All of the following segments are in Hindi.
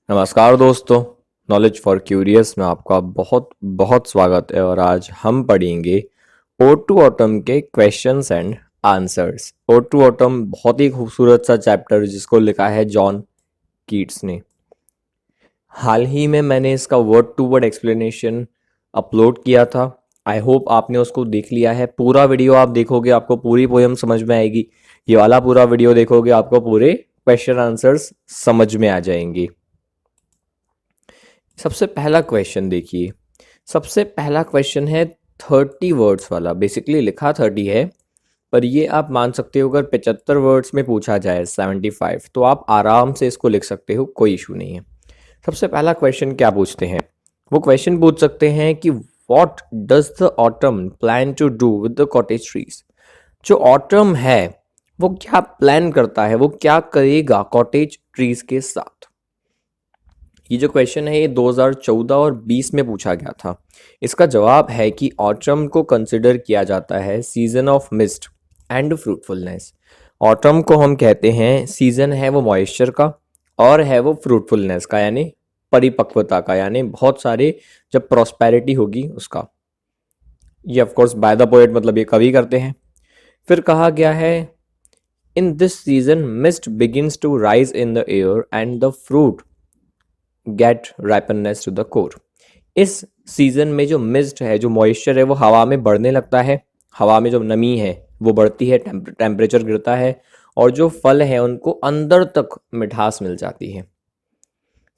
नमस्कार दोस्तों। नॉलेज फॉर क्यूरियस में आपका बहुत बहुत स्वागत है और आज हम पढ़ेंगे ओड टू ऑटम के questions and answers. Ode to autumn बहुत ही खूबसूरत सा चैप्टर जिसको लिखा है जॉन कीट्स ने। हाल ही में मैंने इसका word to word explanation upload किया था। आई होप आपने उसको देख लिया है। पूरा वीडियो आप देखोगे आपको पूरी पोयम समझ में आएगी। ये वाला पूरा वीडियो देखोगे आपको पूरे क्वेश्चन आंसर्स समझ में आ जाएंगे। सबसे पहला क्वेश्चन देखिए। सबसे पहला क्वेश्चन है 30 वर्ड्स वाला। बेसिकली लिखा 30 है, पर ये आप मान सकते हो अगर 75 वर्ड्स में पूछा जाए 75 तो आप आराम से इसको लिख सकते हो, कोई इशू नहीं है। सबसे पहला क्वेश्चन क्या पूछते हैं? वो क्वेश्चन पूछ सकते हैं कि what does the autumn plan to do with the cottage trees. जो ऑटम है वो क्या प्लान करता है, वो क्या करेगा कॉटेज ट्रीज के साथ। ये जो क्वेश्चन है ये 2014 और 20 में पूछा गया था। इसका जवाब है कि ऑटम को कंसिडर किया जाता है season of mist and fruitfulness. Autumn को हम कहते हैं, सीजन है वो मॉइस्चर का और है वो फ्रूटफुलनेस का, यानी परिपक्वता का, यानी बहुत सारे जब प्रॉस्पेरिटी होगी उसका। ये of course by the poet, मतलब ये कवि करते हैं। फिर कहा गया है in this season mist begins to rise in the air and the fruit get ripeness to the core. इस सीजन में जो मिस्ट है, जो मॉइस्चर है, वो हवा में बढ़ने लगता है। हवा में जो नमी है वो बढ़ती है, टेम्परेचर गिरता है और जो फल है उनको अंदर तक मिठास मिल जाती है।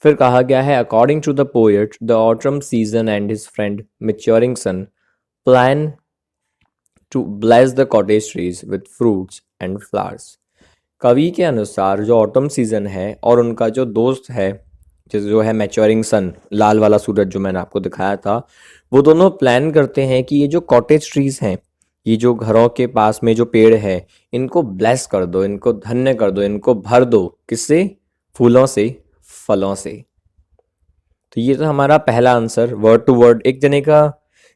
फिर कहा गया है according to the poet the autumn season and his friend maturing sun plan to bless the cottage trees with fruits and flowers. कवि के अनुसार जो ऑटम सीजन है और उनका जो दोस्त है जो है मैच्योरिंग सन, लाल वाला सूरज जो मैंने आपको दिखाया था, वो दोनों प्लान करते हैं कि ये जो कॉटेज ट्रीज हैं, ये जो घरों के पास में जो पेड़ है, इनको ब्लेस कर दो, इनको धन्य कर दो, इनको भर दो। किससे? फूलों से, फलों से। तो ये तो हमारा पहला आंसर वर्ड टू वर्ड। एक जने का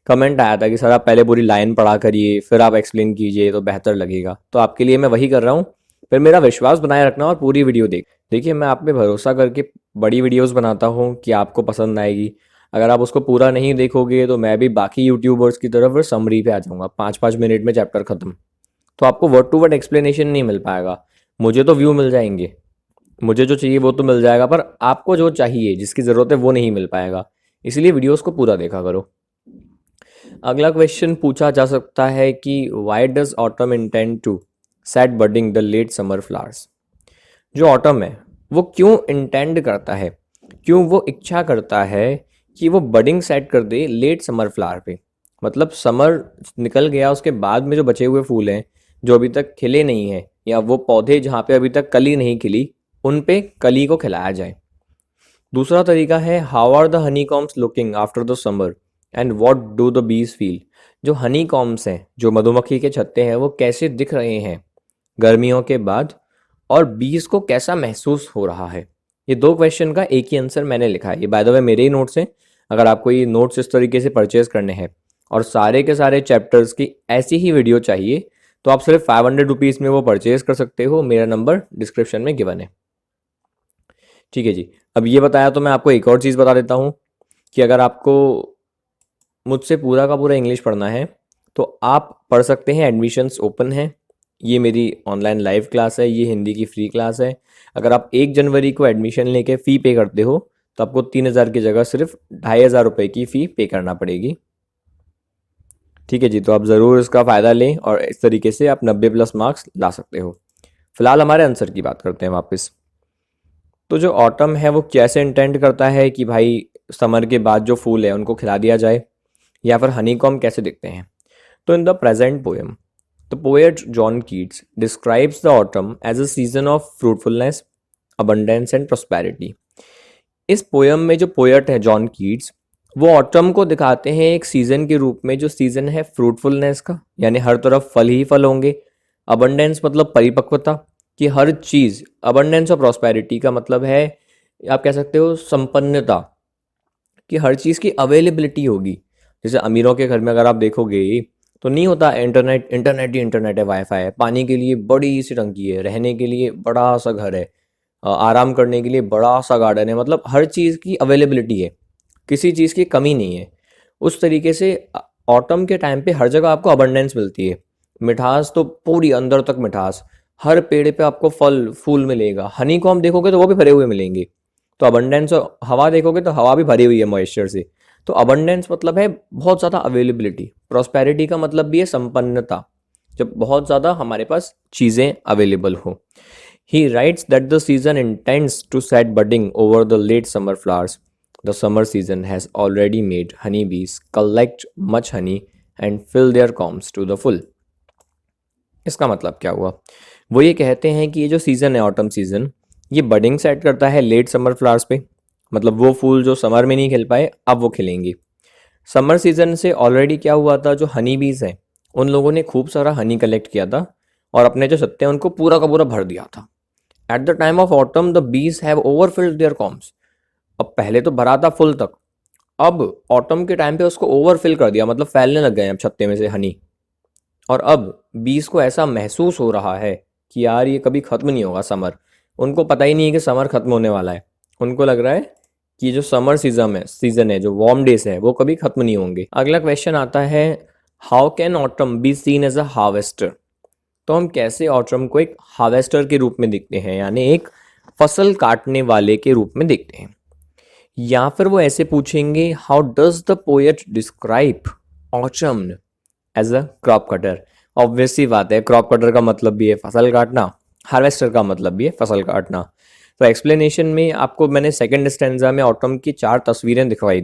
कमेंट आया था कि सर आप पहले पूरी लाइन पढ़ा करिए फिर आप एक्सप्लेन कीजिए तो बेहतर लगेगा, तो आपके लिए मैं वही कर रहा हूँ। फिर मेरा विश्वास बनाए रखना और पूरी वीडियो देखिए। मैं आप पे भरोसा करके बड़ी वीडियोस बनाता हूँ कि आपको पसंद आएगी। अगर आप उसको पूरा नहीं देखोगे तो मैं भी बाकी यूट्यूबर्स की तरफ फिर समरी पे आ जाऊँगा, 5-5 मिनट में चैप्टर खत्म। तो आपको वर्ड टू वर्ड एक्सप्लेनेशन नहीं मिल पाएगा। मुझे तो व्यू मिल जाएंगे, मुझे जो चाहिए वो तो मिल जाएगा, पर आपको जो चाहिए, जिसकी ज़रूरत है, वो नहीं मिल पाएगा। इसलिए वीडियोस को पूरा देखा करो। अगला क्वेश्चन पूछा जा सकता है कि why does autumn intend to set budding the late summer flowers. जो ऑटम है वो क्यों इंटेंड करता है, क्यों वो इच्छा करता है कि वो बडिंग सेट कर दे लेट समर फ्लावर पे। मतलब समर निकल गया, उसके बाद में जो बचे हुए फूल हैं जो अभी तक खिले नहीं हैं, या वो पौधे जहाँ पे अभी तक कली नहीं खिली, उन पे कली को खिलाया जाए। दूसरा तरीका है how are the honey combs looking after the summer and what do the bees feel. जो हनी कॉम्स हैं, जो मधुमक्खी के छत्ते हैं, वो कैसे दिख रहे हैं गर्मियों के बाद, और बीज को कैसा महसूस हो रहा है। ये दो क्वेश्चन का एक ही आंसर मैंने लिखा है। ये बाय द वे मेरे ही नोट्स हैं। अगर आपको ये नोट्स इस तरीके से परचेज करने हैं और सारे के सारे चैप्टर्स की ऐसी ही वीडियो चाहिए तो आप सिर्फ 500 रुपीज़ में वो परचेज कर सकते हो। मेरा नंबर डिस्क्रिप्शन में गिवन है। ठीक है जी। अब ये बताया तो मैं आपको एक और चीज़ बता देता हूँ कि अगर आपको मुझसे पूरा का पूरा इंग्लिश पढ़ना है तो आप पढ़ सकते हैं। एडमिशन्स ओपन है। ये मेरी ऑनलाइन लाइव क्लास है, ये हिंदी की फ्री क्लास है। अगर आप 1 जनवरी को एडमिशन लेके फ़ी पे करते हो तो आपको 3,000 की जगह सिर्फ 2,500 रुपये की फ़ी पे करना पड़ेगी। ठीक है जी। तो आप ज़रूर इसका फ़ायदा लें और इस तरीके से आप 90+ मार्क्स ला सकते हो। फिलहाल हमारे आंसर की बात करते हैं वापस। तो जो ऑटम है वो कैसे इंटेंड करता है कि भाई समर के बाद जो फूल है उनको खिला दिया जाए, या फिर हनीकॉम कैसे दिखते हैं। तो in the present poem the poet John Keats describes the autumn as a season of fruitfulness, abundance and prosperity. इस पोएम में जो पोएट है जॉन कीट्स, वो ऑटम को दिखाते हैं एक सीजन के रूप में, जो सीजन है फ्रूटफुलनेस का, यानी हर तरफ फल ही फल होंगे। अबंडेंस मतलब परिपक्वता, कि हर चीज़, अबंडेंस और प्रॉस्पेरिटी का मतलब है आप कह सकते हो संपन्नता, कि हर चीज़ की अवेलेबिलिटी होगी। जैसे अमीरों के घर में अगर आप देखोगे तो नहीं होता, इंटरनेट इंटरनेट ही इंटरनेट है, वाईफाई है, पानी के लिए बड़ी सी टंकी है, रहने के लिए बड़ा सा घर है, आराम करने के लिए बड़ा सा गार्डन है, मतलब हर चीज़ की अवेलेबिलिटी है, किसी चीज़ की कमी नहीं है। उस तरीके से ऑटम के टाइम पे हर जगह आपको अबंडेंस मिलती है। मिठास तो पूरी अंदर तक मिठास, हर पेड़ पे आपको फल फूल मिलेगा। हनी को हम देखोगे तो वो भी भरे हुए मिलेंगे। तो अबंडेंस, और हवा देखोगे तो हवा भी भरी हुई है मॉइस्चर से। तो अबंडेंस मतलब है बहुत ज़्यादा अवेलेबिलिटी। प्रॉस्पेरिटी का मतलब भी है संपन्नता, जब बहुत ज़्यादा हमारे पास चीज़ें अवेलेबल हो। He writes that the season intends to set budding over the late summer flowers. The summer season has already made honeybees collect much honey and fill their combs to the full. इसका मतलब क्या हुआ? वो ये कहते हैं कि ये जो सीज़न है ऑटम सीज़न, ये बडिंग सेट करता है लेट समर फ्लावर्स पे। मतलब वो फूल जो समर में नहीं खिल पाए, अब वो खिलेंगे। समर सीजन से ऑलरेडी क्या हुआ था, जो हनी बीज हैं उन लोगों ने खूब सारा हनी कलेक्ट किया था और अपने जो सत्ते हैं उनको पूरा का पूरा भर दिया था। Eight the time of autumn the bees have overfilled there corms. अब पहले तो भरा था फुल तक, अब ऑटम के टाइम पे उसको ओवरफिल कर दिया, मतलब फैलने लग गए हैं अब छत्ते में से हनी। और अब बीज को ऐसा महसूस हो रहा है कि यार ये कभी ख़त्म नहीं होगा समर। उनको पता ही नहीं है कि समर ख़त्म होने वाला है। उनको लग रहा है कि ये जो समर सीजन है जो वार्म डेज है वो कभी ख़त्म नहीं होंगे। अगला क्वेश्चन आता है, how can autumn be seen as a harvester. तो हम कैसे ऑटम को एक हार्वेस्टर के रूप में देखते हैं, यानी एक फसल काटने वाले के रूप में देखते हैं। या फिर वो ऐसे पूछेंगे, how does the poet describe autumn as a crop cutter. Obvious सी बात है, क्रॉप कटर का मतलब भी है फसल काटना, हार्वेस्टर का मतलब भी है फसल काटना। तो एक्सप्लेनेशन में आपको मैंने सेकंड स्टैंजा में ऑटम की 4 तस्वीरें दिखवाई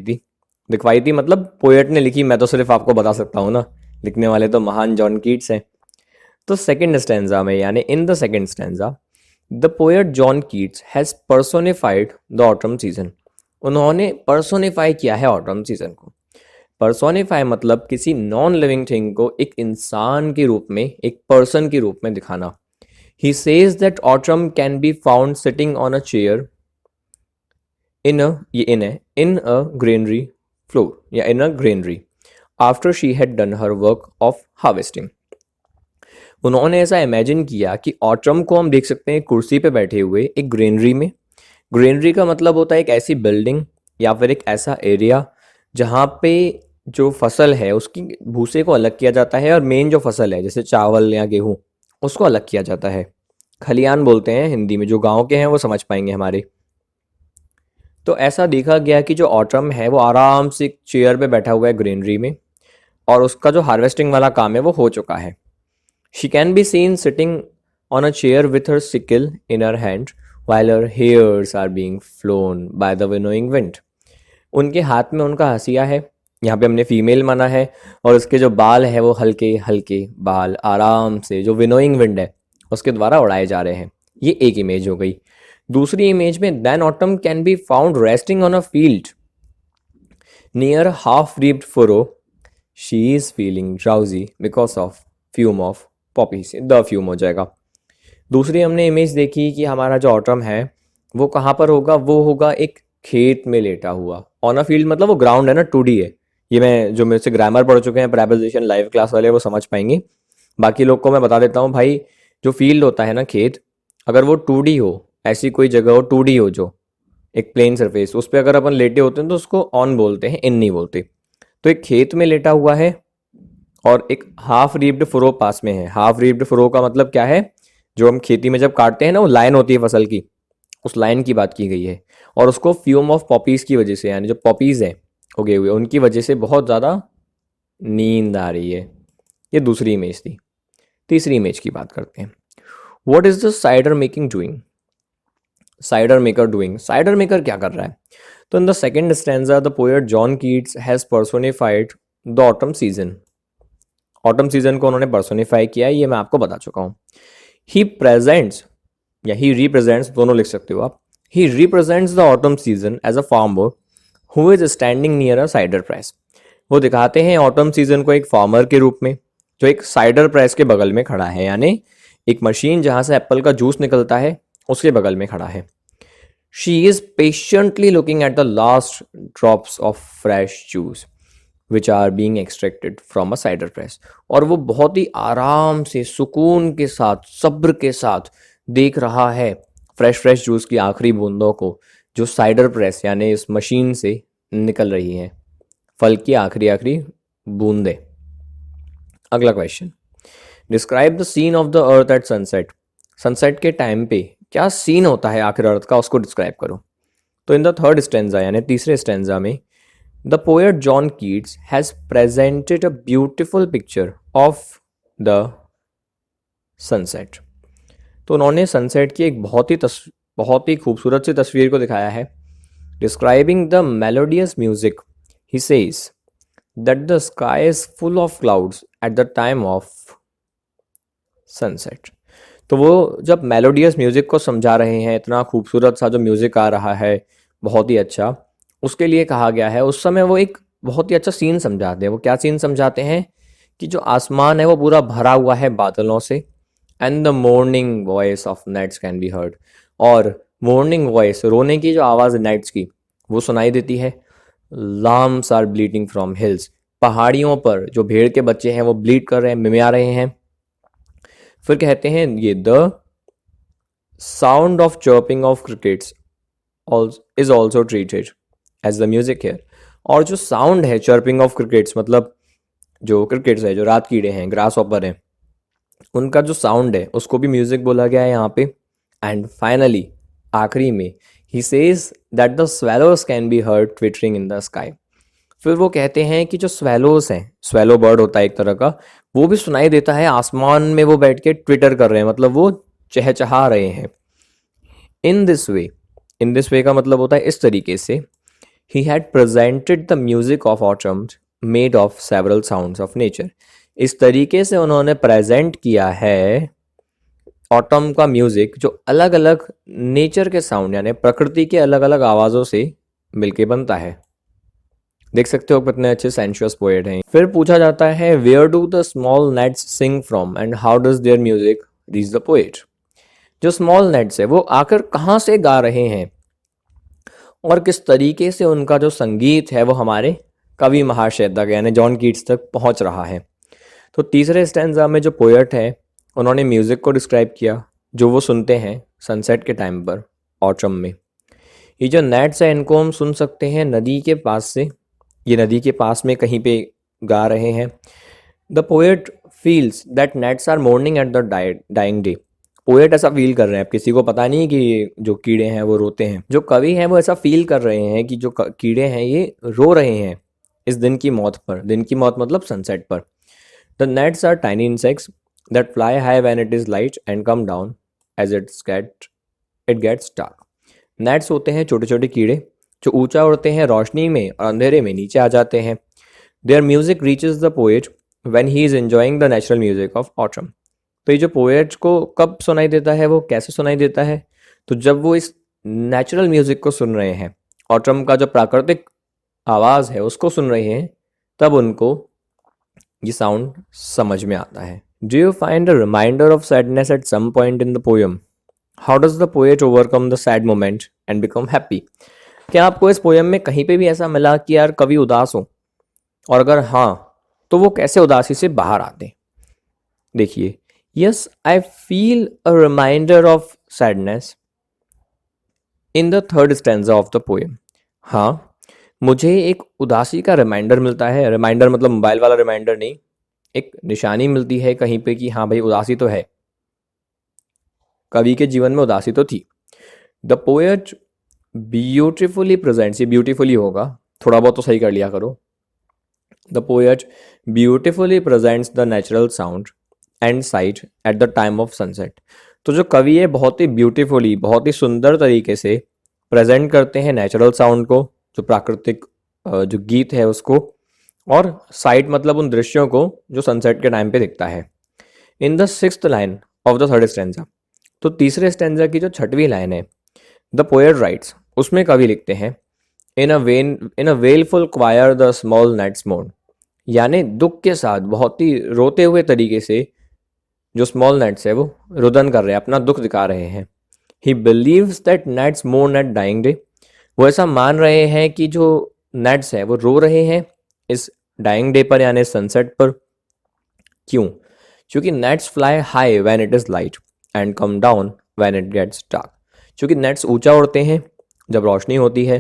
थी मतलब पोएट ने लिखी, मैं तो सिर्फ आपको बता सकता हूँ ना, लिखने वाले तो महान जॉन कीट्स हैं। तो सेकंड स्टैंजा में, यानी in the second stanza, the poet John Keats has personified the autumn season. उन्होंने पर्सोनिफाई किया है ऑटम सीजन को। पर्सोनिफाई मतलब किसी नॉन लिविंग थिंग को एक इंसान के रूप में, एक पर्सन के रूप में दिखाना। He says that autumn can be found sitting on a chair in a granary floor या in a granary after she had done her work of harvesting. उन्होंने ऐसा इमेजिन किया कि ऑटम को हम देख सकते हैं कुर्सी पे बैठे हुए एक ग्रेनरी में। ग्रेनरी का मतलब होता है एक ऐसी बिल्डिंग या फिर एक ऐसा एरिया जहाँ पे जो फसल है उसकी भूसे को अलग किया जाता है और मेन जो फसल है जैसे चावल या गेहूँ उसको अलग किया जाता है। खलियान बोलते हैं हिंदी में, जो गांव के हैं वो समझ पाएंगे हमारे। तो ऐसा देखा गया कि जो ऑटम है वो आराम से एक चेयर पे बैठा हुआ है ग्रीनरी में, और उसका जो हार्वेस्टिंग वाला काम है वो हो चुका है। She can be seen sitting on a chair with her sickle in her hand while her hairs are being flown by the winnowing wind। उनके हाथ में उनका हंसिया है, यहाँ पे हमने फीमेल माना है, और उसके जो बाल है वो हल्के हल्के बाल आराम से जो विनोइंग विंड है उसके द्वारा उड़ाए जा रहे हैं। ये एक इमेज हो गई। दूसरी इमेज में, then autumn can be found resting on a field near half reaped furrow, she is feeling drowsy because of fume of poppies. The fume हो जाएगा। दूसरी हमने इमेज देखी कि हमारा जो ऑटम है वो कहाँ पर होगा, वो होगा एक खेत में लेटा हुआ। ऑन अ फील्ड मतलब वो ग्राउंड है ना, 2D है। ये मैं जो मेरे से ग्रामर पढ़ चुके हैं प्रेपोजिशन लाइव क्लास वाले वो समझ पाएंगे। बाकी लोग को मैं बता देता हूँ भाई, जो फील्ड होता है ना खेत, अगर वो 2D हो, ऐसी कोई जगह हो 2D हो जो एक प्लेन सरफेस, उस पर अगर अपन लेटे होते हैं तो उसको ऑन बोलते हैं, इन नहीं बोलते। तो एक खेत में लेटा हुआ है और एक हाफ रीप्ड फुरो पास में है। हाफ रीप्ड फुरो का मतलब क्या है, जो हम खेती में जब काटते हैं ना वो लाइन होती है फसल की, उस लाइन की बात की गई है। और उसको फ्यूम ऑफ पॉपीज़ की वजह से, यानी जो पॉपीज़ हैं उगे हुए उनकी वजह से बहुत ज़्यादा नींद आ रही है। ये दूसरी इमेज थी। तीसरी इमेज की बात करते हैं। What is the cider making doing. Cider maker doing, cider maker क्या कर रहा है। तो in the second stanza the poet John Keats has personified the autumn season. Autumn season को उन्होंने पर्सोनिफाई किया है, ये मैं आपको बता चुका हूँ। ही प्रेजेंट्स या ही रिप्रेजेंट्स, दोनों लिख सकते हो आप। He represents the autumn season as a farmer who is standing near a cider press. वो दिखाते हैं ऑटम सीजन को एक फार्मर के रूप में जो एक साइडर प्रेस के बगल में खड़ा है, यानी एक मशीन जहाँ से एप्पल का जूस निकलता है उसके बगल में खड़ा है। She is patiently looking at the last drops of fresh juice which are being extracted from a cider press. और वो बहुत ही आराम से, सुकून के साथ, सब्र के साथ देख रहा है फ्रेश फ्रेश जूस की आखिरी बूंदों को जो साइडर प्रेस यानी इस मशीन से निकल रही हैं, फल की आखिरी आखिरी बूंदे। अगला question, describe the scene of the earth at sunset. Sunset के टाइम पे क्या सीन होता है आखिर अर्थ का, उसको डिस्क्राइब करो। तो इन द थर्ड स्टेंजा यानी तीसरे स्टेंजा में the poet John Keats has presented a beautiful picture of the sunset. तो उन्होंने सनसेट की एक बहुत ही खूबसूरत सी तस्वीर को दिखाया है। Describing the melodious music he says that the sky is full of clouds eight the time of sunset. तो वो जब मेलोडियस म्यूजिक को समझा रहे हैं, इतना खूबसूरत सा जो म्यूजिक आ रहा है बहुत ही अच्छा, उसके लिए कहा गया है उस समय वो एक बहुत ही अच्छा सीन समझाते हैं। वो क्या सीन समझाते हैं कि जो आसमान है वो पूरा भरा हुआ है बादलों से, and the mourning voice of nights can be heard, और मॉर्निंग वॉइस रोने की जो आवाज़ है नाइट्स की वो सुनाई देती है। Lambs are bleeding from hills, पहाड़ियों पर जो भेड़ के बच्चे हैं वो ब्लीड कर रहे हैं, मिमिया रहे हैं। फिर कहते हैं ये the sound of chirping of crickets is also treated as the music here. और जो साउंड है चर्पिंग ऑफ क्रिकेट्स मतलब जो क्रिकेट्स है, जो रात कीड़े हैं, ग्रास ऑपर हैं, उनका जो साउंड है उसको भी म्यूजिक बोला गया है यहाँ पे। एंड फाइनली आखिरी में ही says that the swallows can be heard twittering in the sky. फिर वो कहते हैं कि जो स्वेलोज हैं, स्वेलो बर्ड होता है एक तरह का, वो भी सुनाई देता है आसमान में, वो बैठ के ट्विटर कर रहे हैं, मतलब वो चहचहा रहे हैं। इन दिस वे का मतलब होता है इस तरीके से। He had presented the music of autumn made of several sounds of nature. इस तरीके से उन्होंने प्रेजेंट किया है ऑटम का म्यूजिक जो अलग अलग नेचर के साउंड यानी प्रकृति के अलग अलग आवाज़ों से मिलके बनता है। देख सकते हो कितने अच्छे सेंशुअस पोएट हैं। फिर पूछा जाता है where do the small gnats sing from and how does their music reach the poet. जो स्मॉल नेट्स है वो आकर कहाँ से गा रहे हैं और किस तरीके से उनका जो संगीत है वो हमारे कवि महाशय तक यानी जॉन कीट्स तक पहुँच रहा है। तो तीसरे स्टैंजा में जो पोएट है उन्होंने म्यूज़िक को डिस्क्राइब किया जो वो सुनते हैं सनसेट के टाइम पर ऑटम में। ये जो नेट्स है इनको हम सुन सकते हैं नदी के पास से, ये नदी के पास में कहीं पे गा रहे हैं। The poet feels that gnats are mourning at the dying day. पोएट ऐसा फील कर रहे हैं, अब किसी को पता नहीं कि जो कीड़े हैं वो रोते हैं, जो कवि हैं वो ऐसा फील कर रहे हैं कि जो कीड़े हैं ये रो रहे हैं इस दिन की मौत पर। दिन की मौत मतलब सनसेट पर। The gnats are tiny insects that fly high when it is light and come down as it gets dark. Gnats होते हैं छोटे छोटे कीड़े जो ऊंचा उड़ते हैं रोशनी में और अंधेरे में नीचे आ जाते हैं। Their music reaches the poet when he is enjoying the natural music of autumn. तो ये जो पोएट को कब सुनाई देता है, वो कैसे सुनाई देता है, तो जब वो इस नेचुरल म्यूजिक को सुन रहे हैं, ऑटम का जो प्राकृतिक आवाज़ है उसको सुन रहे हैं, तब उनको ये साउंड समझ में आता है। Do you find a reminder of sadness at some point in the poem? How does the poet overcome the sad moment and become happy? क्या आपको इस पोएम में कहीं पे भी ऐसा मिला कि यार कवि उदास हो, और अगर हाँ तो वो कैसे उदासी से बाहर आते? देखिए, yes I feel a reminder of sadness in the third stanza of the poem. हाँ, मुझे एक उदासी का रिमाइंडर मिलता है। रिमाइंडर मतलब मोबाइल वाला रिमाइंडर नहीं, एक निशानी मिलती है कहीं पे कि हाँ भाई उदासी तो है, कवि के जीवन में उदासी तो थी। द पोएट ब्यूटिफुली प्रेजेंट्स, ये ब्यूटिफुली होगा, थोड़ा बहुत तो सही कर लिया करो। The poet beautifully presents the natural sound and site eight the time of sunset. तो जो कवि है बहुत ही ब्यूटिफुली, बहुत ही सुंदर तरीके से प्रेजेंट करते हैं नेचुरल साउंड को, जो प्राकृतिक जो गीत है उसको, और साइट मतलब उन दृश्यों को जो सनसेट के टाइम पे दिखता है। In the sixth line of the third stanza, तो तीसरे स्टैंजा की जो छठवीं लाइन है, द पोएट राइट्स, उसमें कवि लिखते हैं इन अ वेलफुल क्वायर द स्मॉल नेट्स मोर्न। यानी दुख के साथ बहुत ही रोते हुए तरीके से जो स्मॉल नेट्स है वो रुदन कर रहे हैं, अपना दुख दिखा रहे हैं। He believes that gnats mourn at dying day. वो ऐसा मान रहे हैं कि जो नेट्स है वो रो रहे हैं इस डाइंग डे पर यानी सनसेट पर। क्यों? क्योंकि gnats fly high when it is light and come down when it gets dark. क्योंकि नेट्स ऊंचा उड़ते हैं जब रोशनी होती है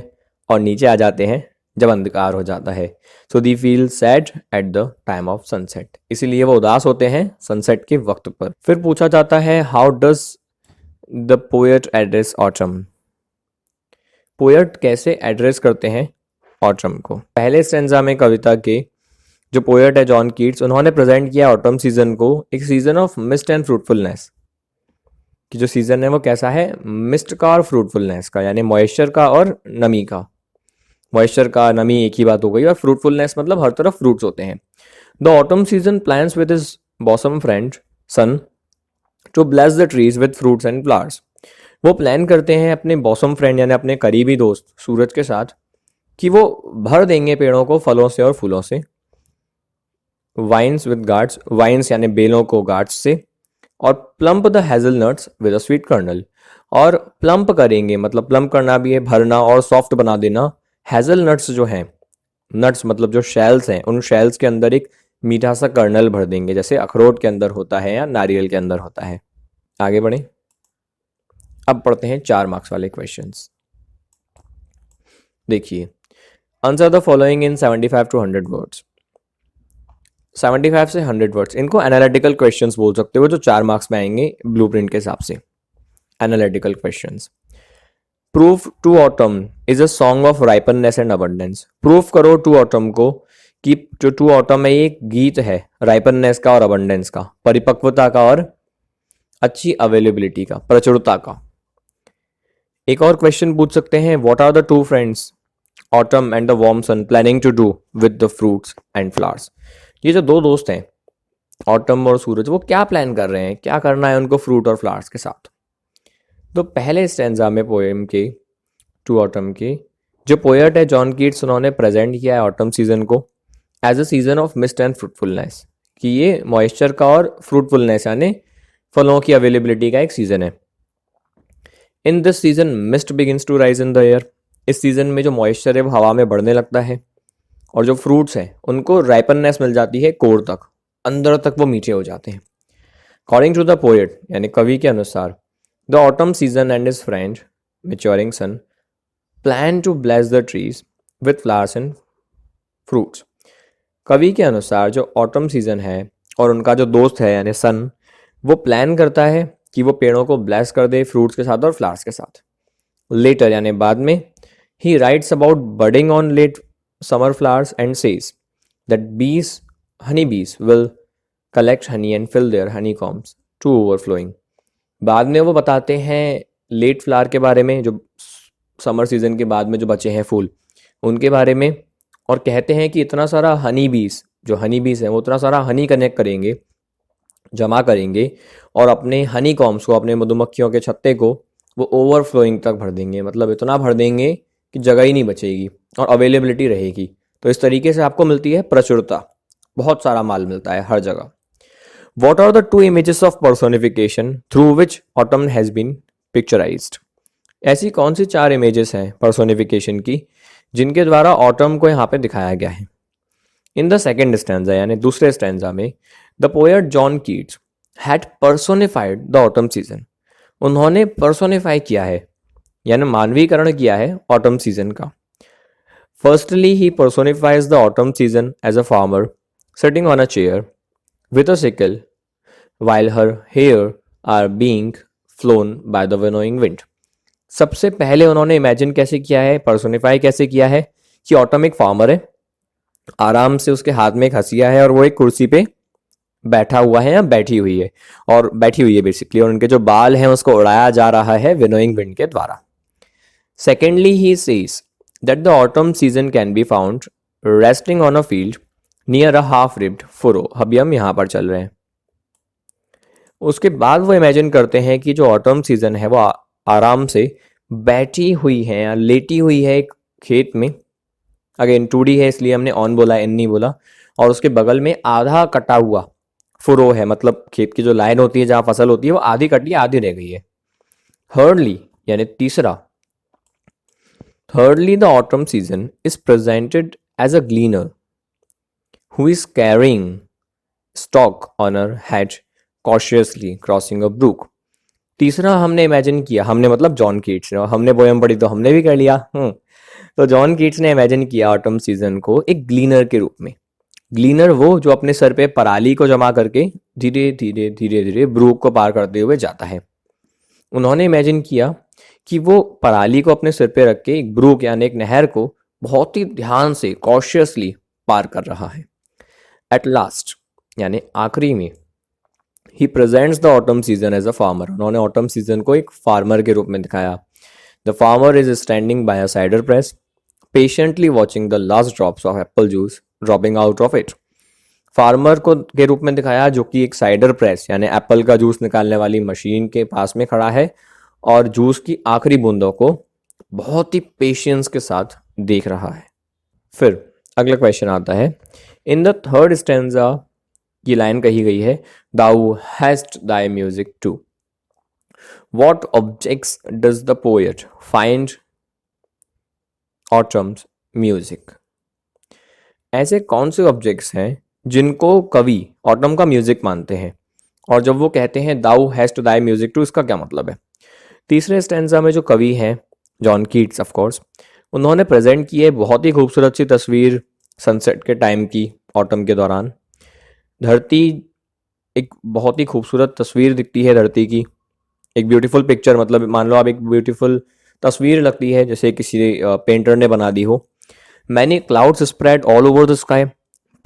और नीचे आ जाते हैं जब अंधकार हो जाता है। So they feel sad at the time of sunset, इसीलिए वो उदास होते हैं सनसेट के वक्त पर। फिर पूछा जाता है how does the poet address autumn, poet कैसे एड्रेस करते हैं ऑटम को। पहले स्टेंजा में कविता के जो पोएट है जॉन कीट्स, उन्होंने प्रेजेंट किया ऑटम सीजन को एक season of mist and fruitfulness, कि जो सीजन है वो कैसा है, मिस्ट का और फ्रूटफुलनेस का, यानी मॉइस्चर का और नमी का। मॉइस्चर का नमी एक ही बात हो गई, और फ्रूटफुलनेस मतलब हर तरफ फ्रूट्स होते हैं। The autumn season plans with his bosom friend sun to bless the trees with fruits and flowers. वो प्लान करते हैं अपने बॉसम फ्रेंड यानी अपने करीबी दोस्त सूरज के साथ कि वो भर देंगे पेड़ों को फलों से और फूलों से। वाइन्स विद गार्ड्स, वाइन्स यानी बेलों को गार्ड्स से, और plump the hazelnuts with a sweet kernel, और प्लम्प करेंगे मतलब प्लम्प करना भी है भरना और सॉफ्ट बना देना। हेजलनट्स जो हैं, नट्स मतलब जो शेल्स हैं, उन शेल्स के अंदर एक मीठा सा कर्नल भर देंगे, जैसे अखरोट के अंदर होता है या नारियल के अंदर होता है। आगे बढ़ें, अब पढ़ते हैं 4 मार्क्स वाले क्वेश्चंस। देखिए, answer the following in 75 to 100 words. 75 से 100 वर्ड्स, इनको एनालिटिकल क्वेश्चंस बोल सकते हो, जो 4 मार्क्स में आएंगे ब्लूप्रिंट के हिसाब से। Analytical questions. Proof to autumn is a song of ripeness and abundance. Proof करो टू ऑटम को कि जो टू ऑटम है ये एक गीत है राइपननेस का और अबंडेंस का, परिपक्वता का और अच्छी अवेलेबिलिटी का, प्रचुरता का। एक और क्वेश्चन पूछ सकते हैं, what are the two friends autumn and the warm sun planning to do with the fruits and flowers. ये जो दो दोस्त हैं ऑटम और सूरज, वो क्या प्लान कर रहे हैं, क्या करना है उनको फ्रूट और फ्लावर्स के साथ। तो पहले स्टेंजा में पोएम के टू ऑटम के जो पोएट है जॉन कीट्स, उन्होंने प्रेजेंट किया है ऑटम सीजन को as a season of mist and fruitfulness, कि ये मॉइस्चर का और फ्रूटफुलनेस यानी फलों की अवेलेबिलिटी का एक सीजन है। In this season mist begins to rise in the air. इस सीजन में जो मॉइस्चर है वो हवा में बढ़ने लगता है, और जो फ्रूट्स हैं उनको राइपननेस मिल जाती है कोर तक, अंदर तक वो मीठे हो जाते हैं। अकॉर्डिंग टू द पोएट यानी कवि के अनुसार, the autumn season and his friend maturing sun plan to bless the trees with flowers and fruits. कवि के अनुसार जो ऑटम सीजन है और उनका जो दोस्त है यानी सन, वो प्लान करता है कि वो पेड़ों को ब्लेस कर दे फ्रूट्स के साथ और फ्लावर्स के साथ। लेटर यानी बाद में, he writes about budding on late summer flowers and says that honey bees will collect honey and fill their honeycombs to overflowing। बाद में वो बताते हैं लेट फ्लावर के बारे में, जो समर सीजन के बाद में जो बचे हैं फूल, उनके बारे में, और कहते हैं कि इतना सारा हनी बीज, जो हनी बीज हैं वो इतना सारा हनी कनेक्ट करेंगे, जमा करेंगे, और अपने हनी कॉम्स को, अपने मधुमक्खियों के छत्ते को वो ओवरफ्लोइंग तक भर देंगे, मतलब इतना भर देंगे कि जगह ही नहीं बचेगी और अवेलेबिलिटी रहेगी। तो इस तरीके से आपको मिलती है प्रचुरता, बहुत सारा माल मिलता है हर जगह। What are the two images of personification through which autumn has been picturised. ऐसी कौन सी 4 इमेजेस हैं पर्सोनिफिकेशन की जिनके द्वारा ऑटम को यहाँ पे दिखाया गया है। इन द सेकेंड स्टैंजा यानी दूसरे स्टैंजा में, the poet John Keats had personified the autumn season. उन्होंने पर्सोनिफाई किया है यानी मानवीकरण किया है ऑटम सीजन का। Firstly he personifies the autumn season as a farmer sitting on a chair with a sickle while her hair are being flown by the winnowing wind। सबसे पहले उन्होंने इमेजिन कैसे किया है, पर्सोनिफाई कैसे किया है कि ऑटम एक फार्मर है, आराम से उसके हाथ में एक हंसिया है और वो एक कुर्सी पे बैठा हुआ है या बैठी हुई है, और बैठी हुई है बेसिकली, और उनके जो बाल हैं उसको उड़ाया जा रहा है विनोइंग विंड के द्वारा। Secondly he says that the autumn season can be found resting on a field near a half reaped furrow. अभी हम यहाँ पर चल रहे हैं। उसके बाद वो इमेजिन करते हैं कि जो ऑटम सीजन है वो आराम से बैठी हुई है या लेटी हुई है एक खेत में। अगेन 2D है इसलिए हमने ऑन बोला, एन नहीं बोला। और उसके बगल में आधा कटा हुआ फुरो है, मतलब खेत की जो लाइन होती है जहाँ फसल होती है वो आधी कटी आधी रह गई है। थर्डली यानी तीसरा, thirdly the autumn season is presented as a gleaner who is carrying stalk on her head cautiously crossing a brook। तीसरा हमने इमेजिन किया, हमने मतलब जॉन कीट्स ने, हमने पोएम पढ़ी तो हमने भी कर लिया। तो जॉन कीट्स ने इमेजिन किया ऑटम सीजन को एक ग्लीनर के रूप में। ग्लीनर वो जो अपने सर पे पराली को जमा करके धीरे धीरे धीरे धीरे ब्रूक को पार करते हुए जाता है। उन्होंने इमेजिन किया कि वो पराली को अपने सिर पे रख के एक ब्रूक यानी एक नहर को बहुत ही ध्यान से कॉशियसली पार कर रहा है। एट लास्ट यानी आखिरी में he presents the autumn season as a farmer. उन्होंने ऑटम सीजन को एक फार्मर के रूप में दिखाया। The farmer is standing by a cider press patiently watching the last drops of apple juice dropping out of it. Farmer को के रूप में दिखाया जो कि एक साइडर प्रेस यानी एप्पल का जूस निकालने वाली मशीन के पास में खड़ा है और जूस की आखिरी बूंदों को बहुत ही पेशेंस के साथ देख रहा है। फिर अगला क्वेश्चन आता है, इन द थर्ड स्टेंजा ये लाइन कही गई है, thou hast thy music too. What objects does the poet find autumn's music. ऐसे कौन से ऑब्जेक्ट्स हैं जिनको कवि ऑटम का म्यूजिक मानते हैं, और जब वो कहते हैं thou hast thy music too, इसका क्या मतलब है। तीसरे स्टेंजा में जो कवि हैं जॉन कीट्स ऑफ कोर्स, उन्होंने प्रेजेंट की है बहुत ही खूबसूरत सी तस्वीर सनसेट के टाइम की ऑटम के दौरान। धरती एक बहुत ही खूबसूरत तस्वीर दिखती है धरती की, एक ब्यूटीफुल पिक्चर, मतलब मान लो आप एक ब्यूटीफुल तस्वीर लगती है जैसे किसी पेंटर ने बना दी हो। Many clouds spread all over the sky,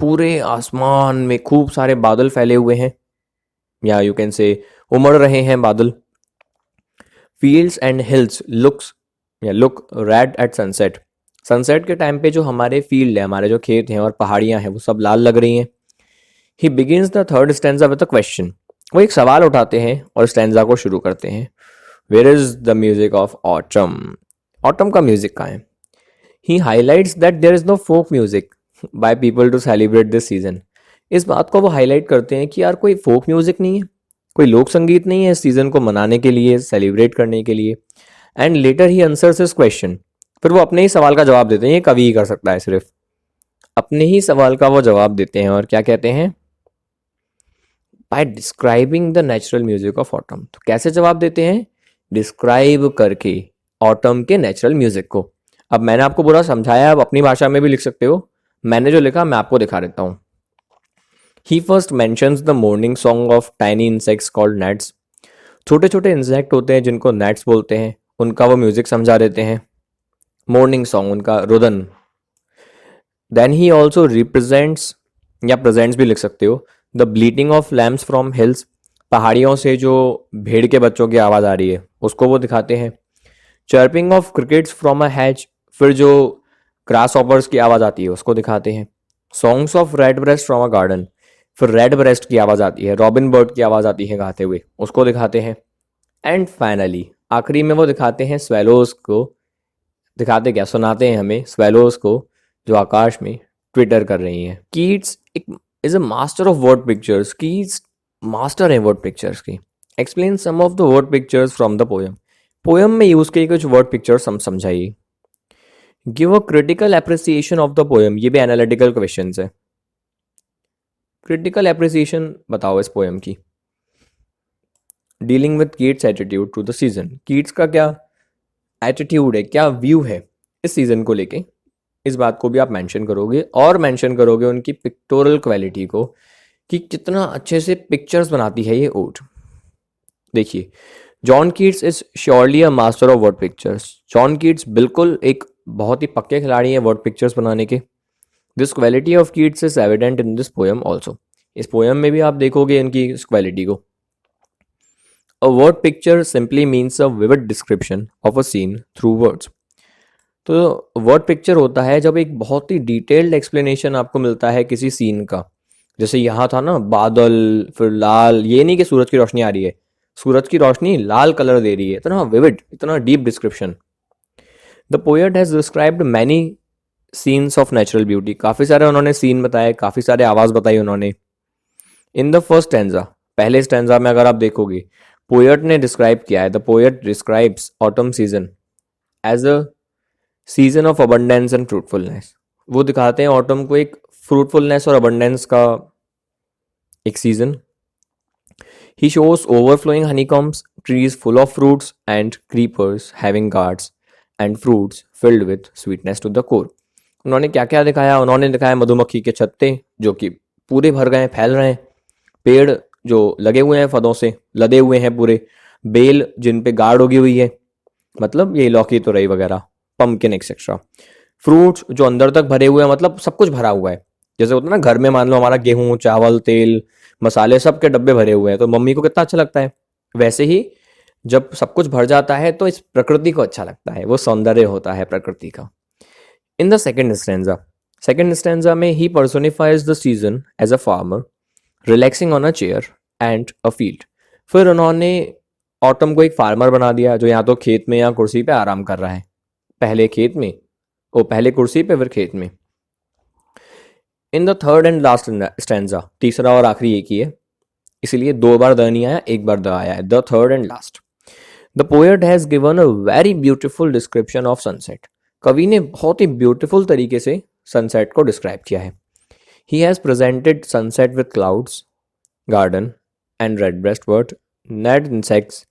पूरे आसमान में खूब सारे बादल फैले हुए हैं, या यू कैन से उमड़ रहे हैं बादल। Fields and hills look red at sunset. Sunset के टाइम पे जो हमारे फील्ड है, हमारे जो खेत हैं और पहाड़ियां हैं, वो सब लाल लग रही हैं। He begins the third stanza with a question. वो एक सवाल उठाते हैं और स्टेंजा को शुरू करते हैं, where is the music of autumn. Autumn का म्यूजिक कहाँ है। He highlights that there is no folk music by people to celebrate this season. इस बात को वो हाईलाइट करते हैं कि यार कोई फोक म्यूजिक नहीं है, कोई लोक संगीत नहीं है इस सीजन को मनाने के लिए, सेलिब्रेट करने के लिए। And later he answers his question. फिर वो अपने ही सवाल का जवाब देते हैं, ये कवि ही कर सकता है, सिर्फ अपने ही सवाल का वो जवाब देते हैं। और क्या कहते हैं, by describing the natural music of autumn. तो कैसे जवाब देते हैं, डिस्क्राइब करके ऑटम के नेचुरल म्यूजिक को। अब मैंने आपको पूरा समझाया, आप अपनी भाषा में भी लिख सकते हो, मैंने जो लिखा मैं आपको दिखा देता हूँ। He first mentions the morning song of tiny insects called gnats. छोटे छोटे इंसेक्ट होते हैं जिनको नेट्स बोलते हैं, उनका वो म्यूजिक समझा देते हैं, मॉर्निंग सॉन्ग उनका रुदन। देन ही ऑल्सो रिप्रेजेंट्स या प्रेजेंट्स भी लिख सकते हो, the bleating of lambs from hills. पहाड़ियों से जो भेड़ के बच्चों की आवाज़ आ रही है उसको वो दिखाते हैं। Chirping of crickets from a hatch, फिर जो ग्रास ऑपर्स की आवाज़ आती है उसको दिखाते हैं। Songs of red breast from a garden, फिर रेड ब्रेस्ट की आवाज़ आती है, रॉबिन बर्ड की आवाज़ आती है गाते हुए, उसको दिखाते हैं। एंड फाइनली आखिरी में वो दिखाते हैं स्वेलोज को, दिखाते क्या, सुनाते हैं हमें स्वेलोज को जो आकाश में ट्विटर कर रही हैं। कीट्स एक is a master of word pictures. Keats master है वर्ड पिक्चर्स की। Explain some of the word pictures from the poem. Poem में यूज की कुछ वर्ड पिक्चर्स हम समझाइए। Give a critical appreciation of the poem. ये भी एनालिटिकल क्वेश्चन है। क्रिटिकल एप्रिसिएशन बताओ इस पोएम की। Dealing with Keats attitude to the season. Keats का क्या एटीट्यूड है, क्या व्यू है इस सीजन को लेके, इस बात को भी आप मेंशन करोगे। और मेंशन करोगे उनकी पिक्टोरल क्वालिटी को, कि कितना अच्छे से पिक्चर्स बनाती है ये ओट। देखिए, John Keats is surely a master of word pictures. John Keats बिल्कुल एक बहुत ही पक्के खिलाड़ी हैं वर्ड पिक्चर्स बनाने के। This quality of Keats is evident in this poem also. इस पोएम में भी आप देखोगे इनकी इस क्वालिटी को। A word picture simply means a vivid description of a seen through words. तो वर्ड पिक्चर होता है जब एक बहुत ही डिटेल्ड एक्सप्लेनेशन आपको मिलता है किसी सीन का। जैसे यहाँ था ना, बादल, फिर लाल, ये नहीं कि सूरज की रोशनी आ रही है, सूरज की रोशनी लाल कलर दे रही है, इतना विविड, इतना deep description. The poet has described many scenes of natural beauty. काफ़ी सारे उन्होंने सीन बताए, काफ़ी सारे आवाज़ बताई उन्होंने। इन द फर्स्ट स्टैंजा, पहले स्टैंजा में अगर आप देखोगे, पोएट ने डिस्क्राइब किया है, the poet describes autumn season as a season of abundance and fruitfulness. वो दिखाते हैं ऑटम को एक फ्रूटफुलनेस और अबंडेंस का एक season. He shows overflowing honeycombs, trees full of fruits, and creepers having guards and fruits filled with sweetness to the core. उन्होंने क्या क्या दिखाया? उन्होंने दिखाया मधुमक्खी के छत्ते जो कि पूरे भर गए हैं, फैल रहे हैं, पेड़ जो लगे हुए हैं फलों से, लदे हुए हैं पूरे, बेल जिन पे गार्ड उगी हुई है, मतलब ये लौकी तो रही वगैरह, पम्पकिन एक्सेट्रा, फ्रूट्स जो अंदर तक भरे हुए हैं, मतलब सब कुछ भरा हुआ है। जैसे होता है ना घर में, मान लो हमारा गेहूं, चावल, तेल, मसाले सब के डब्बे भरे हुए हैं, तो मम्मी को कितना अच्छा लगता है। वैसे ही जब सब कुछ भर जाता है तो इस प्रकृति को अच्छा लगता है, वो सौंदर्य होता है प्रकृति का। इन द सेकेंड स्टेंजा में he personifies the season as a farmer relaxing on a chair and a field. फिर उन्होंने ऑटम को एक फार्मर बना दिया जो या तो खेत में या कुर्सी पे आराम कर रहा है, पहले खेत में, वो पहले कुर्सी पे फिर खेत में। इन the third and last stanza, तीसरा और आखिरी एक ही है, इसलिए दो बार द नहीं आया, एक बार द आया है, the third and last. The poet has given a very beautiful description of sunset. कवि ने बहुत ही ब्यूटिफुल तरीके से सनसेट को डिस्क्राइब किया है। He has presented sunset with clouds, garden and red breast bird, gnat insects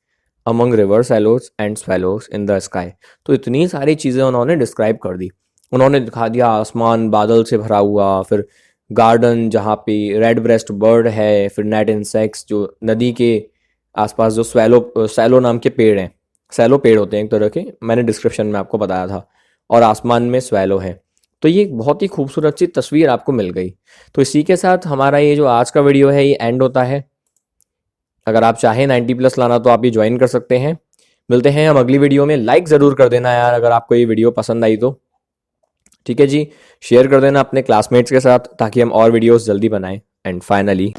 among river sallows and swallows in the sky. तो इतनी सारी चीज़ें उन्होंने डिस्क्राइब कर दी। उन्होंने दिखा दिया आसमान बादल से भरा हुआ, फिर गार्डन जहाँ पे रेड ब्रेस्ट बर्ड है, फिर नेट इंसेक्ट्स जो नदी के आसपास जो सैलो नाम के पेड़ हैं, सैलो पेड़ होते हैं एक तरह के, मैंने डिस्क्रिप्शन में आपको बताया था, और आसमान में स्वैलो है। तो ये एक बहुत ही खूबसूरत सी तस्वीर आपको मिल गई। तो इसी के साथ हमारा ये जो आज का वीडियो है ये एंड होता है। अगर आप चाहें 90+ लाना तो आप ये ज्वाइन कर सकते हैं। मिलते हैं हम अगली वीडियो में। लाइक ज़रूर कर देना यार अगर आपको ये वीडियो पसंद आई तो। ठीक है जी, शेयर कर देना अपने क्लासमेट्स के साथ ताकि हम और वीडियोस जल्दी बनाएं। And finally